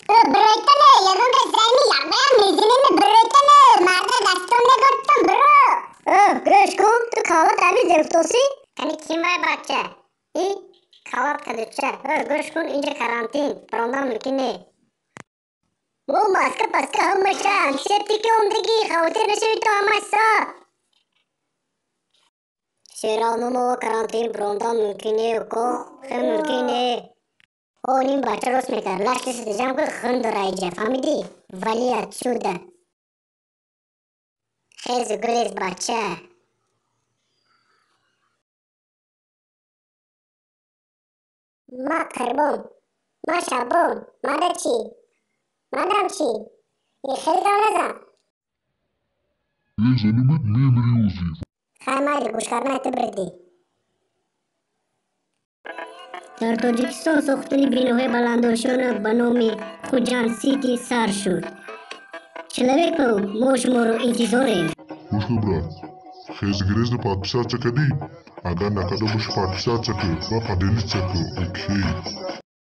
Bıraktın yarın da seni yapmayan izinin bıraktın. Marda gastonu korktum bro. Gröşko, tu kahvaltı abi zevktosi. Hani kim var bahçe? İyi, kahvaltı kadıkça. Gröşko ince karantin. Prondan mülkini. वो मास्क पस्का हमेशा antiseptik ondaki havter nişi amasa. Şeranın o karantin prondan mümkünü ko hem mümkünü. Onim başaros meter laştı sızacağım ko hındırayca famidi valiyat şurada. Hez gülez bahçe. Ma karbon, ma şabon, ma daçi, ma damçi. Ye khel kavnaza. Ye zanimet memri uzi. Khaymadi kuşkarma tibrdi. در تاجیکستان ساختن بیناهای بلندارشان به نام خوجند سیتی سر شد. چلوک پا ما شما رو انتظاریم. Hoş brat. Hez grez de padişah çakadi. Aga nakada boş padişah çakı. Va padeli çakı. Okey.